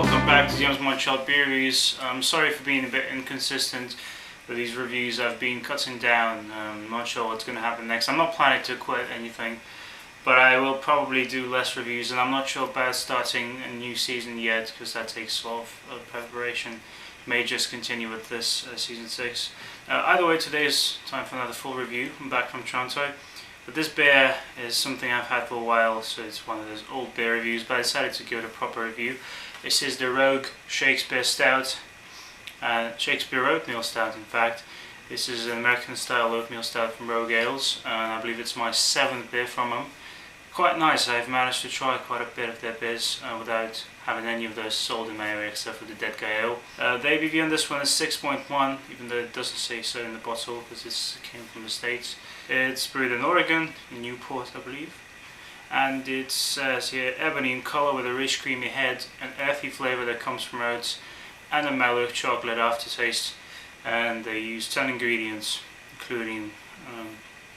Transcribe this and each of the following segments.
welcome back to James Montreal beer reviews. I'm sorry for being a bit inconsistent with these reviews. I've been cutting down. I'm not sure what's going to happen next. I'm not planning to quit anything, but I will probably do less reviews, and I'm not sure about starting a new season yet because that takes a lot of preparation. May just continue with this season 6. Either way, today is time for another full review. I'm back from Toronto. But this beer is something I've had for a while, so it's one of those old beer reviews, but I decided to give it a proper review. This is the Rogue Shakespeare Stout, Shakespeare Oatmeal Stout in fact. This is an American style oatmeal stout from Rogue Ales, and I believe it's my 7th beer from them. Quite nice. I've managed to try quite a bit of their beers without having any of those sold in my area except for the Dead Guy Ale. The ABV on this one is 6.1, even though it doesn't say so in the bottle because this came from the States. It's brewed in Oregon, in Newport I believe, and it says here ebony in colour with a rich creamy head, an earthy flavour that comes from oats, and a mellow chocolate aftertaste. And they use 10 ingredients including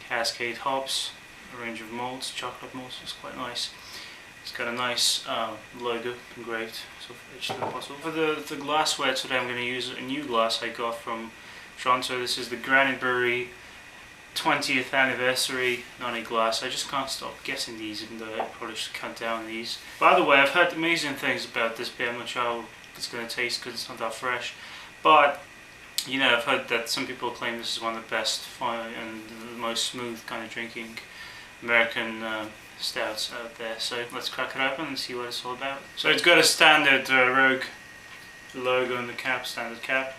Cascade hops, a range of malts, chocolate malts. It's quite nice. It's got a nice logo engraved, sort of etched in the bottle. For the glassware today, I'm going to use a new glass I got from Toronto. This is the Granite Brewery 20th anniversary noni glass. I just can't stop getting these, even though I probably should cut down these. By the way, I've heard amazing things about this beer. I'm not sure how it's going to taste because it's not that fresh, but you know, I've heard that some people claim this is one of the best and the most smooth kind of drinking American stouts out there. So let's crack it open and see what it's all about. So it's got a standard Rogue logo on the cap, standard cap.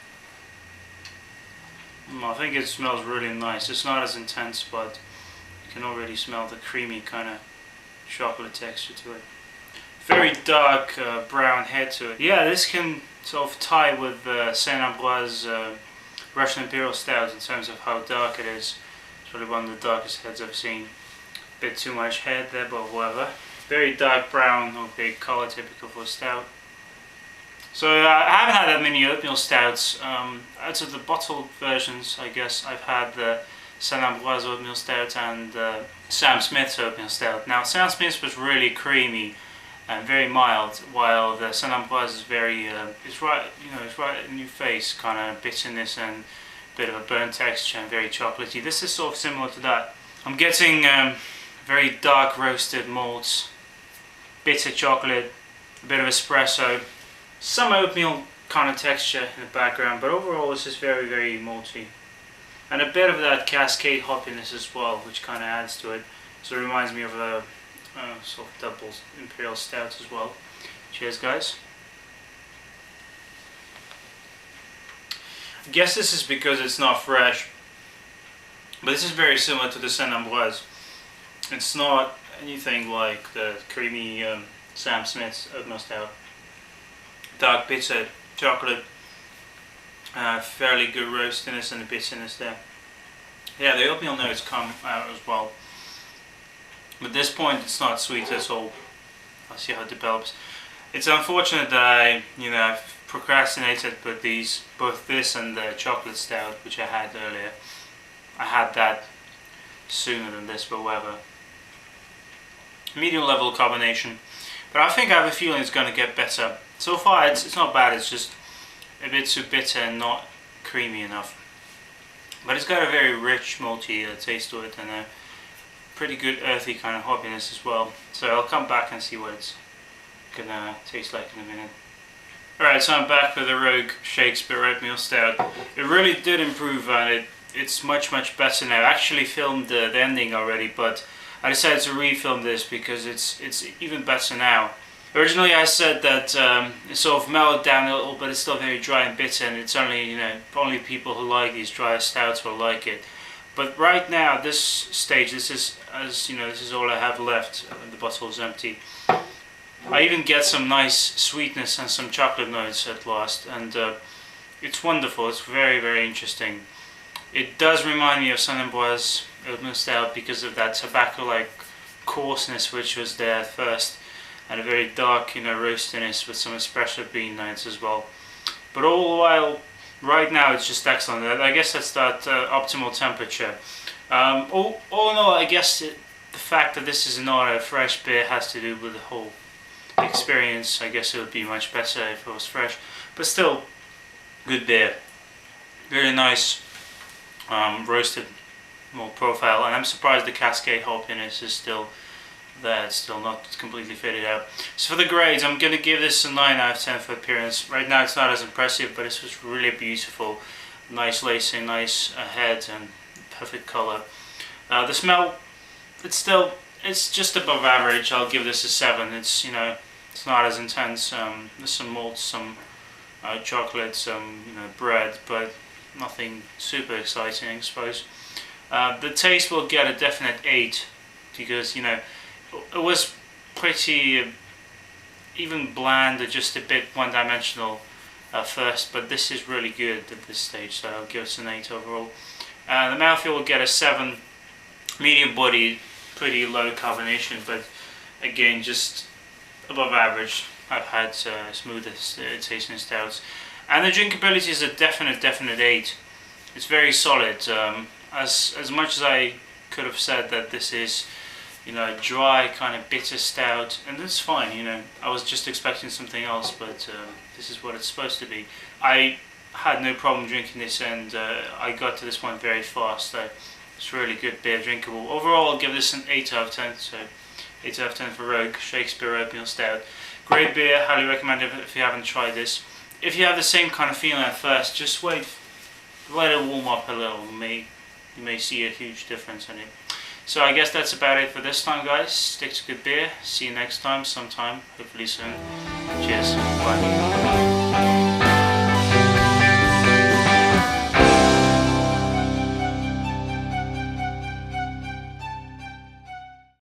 I think it smells really nice. It's not as intense, but you can already smell the creamy kind of chocolate texture to it. Very dark brown head to it. Yeah, this can sort of tie with Saint Ambroise Russian Imperial Stout in terms of how dark it is. It's probably one of the darkest heads I've seen. Bit too much head there, but whatever. Very dark brown, okay, colour typical for a stout. So I haven't had that many oatmeal stouts. Out of the bottled versions, I guess I've had the Saint Ambroise Oatmeal Stout and Sam Smith's Oatmeal Stout. Now Sam Smith's was really creamy and very mild, while the Saint Ambroise is very, it's right in your face, kind of bitterness and a bit of a burnt texture and very chocolatey. This is sort of similar to that. I'm getting very dark roasted malts, bitter chocolate, a bit of espresso, some oatmeal kind of texture in the background, but overall this is very, very malty. And a bit of that Cascade hoppiness as well, which kind of adds to it. So it reminds me of a sort of double Imperial Stout as well. Cheers guys. I guess this is because it's not fresh, but this is very similar to the Saint Ambroise. It's not anything like the creamy Sam Smith's Oatmeal Stout. Dark bitter chocolate, fairly good roastiness and the bitterness there. Yeah, the oatmeal notes come out as well. But at this point it's not sweet at all. I'll see how it develops. It's unfortunate that I've procrastinated with these, both this and the chocolate stout which I had earlier. I had that sooner than this, but whatever. Medium level carbonation, but I think I have a feeling it's going to get better. So far it's not bad, it's just a bit too bitter and not creamy enough. But it's got a very rich malty taste to it and a pretty good earthy kind of hoppiness as well. So I'll come back and see what it's gonna taste like in a minute. Alright, so I'm back with the Rogue Shakespeare Oatmeal Stout. It really did improve and it's much better now. I actually filmed the ending already, but I decided to refilm this because it's even better now. Originally I said that it sort of mellowed down a little, but it's still very dry and bitter, and it's only only people who like these dry stouts will like it. But right now, at this stage, this is this is all I have left. The bottle is empty. I even get some nice sweetness and some chocolate notes at last, and it's wonderful. It's very interesting. It does remind me of Saint Ambroise Oatmeal Stout because of that tobacco-like coarseness which was there at first, and a very dark, roastiness with some espresso bean notes as well. But all the while, right now it's just excellent. I guess that's that optimal temperature. All in all, I guess the fact that this is not a fresh beer has to do with the whole experience. I guess it would be much better if it was fresh, but still good beer. Very nice roasted malt profile, and I'm surprised the Cascade hoppiness is still there. It's still not completely faded out. So for the grades, I'm going to give this a 9 out of 10 for appearance. Right now it's not as impressive, but this was really beautiful. Nice lacing, nice head, and perfect colour. The smell, it's just above average. I'll give this a 7. It's, you know, it's not as intense. There's some malt, some chocolate, some, you know, bread, but nothing super exciting, I suppose. The taste will get a definite 8 because, you know, it was pretty even bland or just a bit one-dimensional at first, but this is really good at this stage, so I'll give it an 8 overall. The mouthfeel will get a 7, medium body, pretty low carbonation, but again just above average. I've had smoother tasting stouts, and the drinkability is a definite 8. It's very solid. As much as I could have said that this is, you know, a dry kind of bitter stout, and that's fine, you know, I was just expecting something else, but this is what it's supposed to be. I had no problem drinking this, and I got to this point very fast, so it's really good beer, drinkable. Overall, I'll give this an 8 out of 10, so 8 out of 10 for Rogue Shakespeare Oatmeal Stout. Great beer, highly recommend it if you haven't tried this. If you have the same kind of feeling at first, just wait, let it warm up a little, you may see a huge difference in it. So I guess that's about it for this time, guys. Stick to good beer. See you next time, sometime, hopefully soon. Cheers. Bye.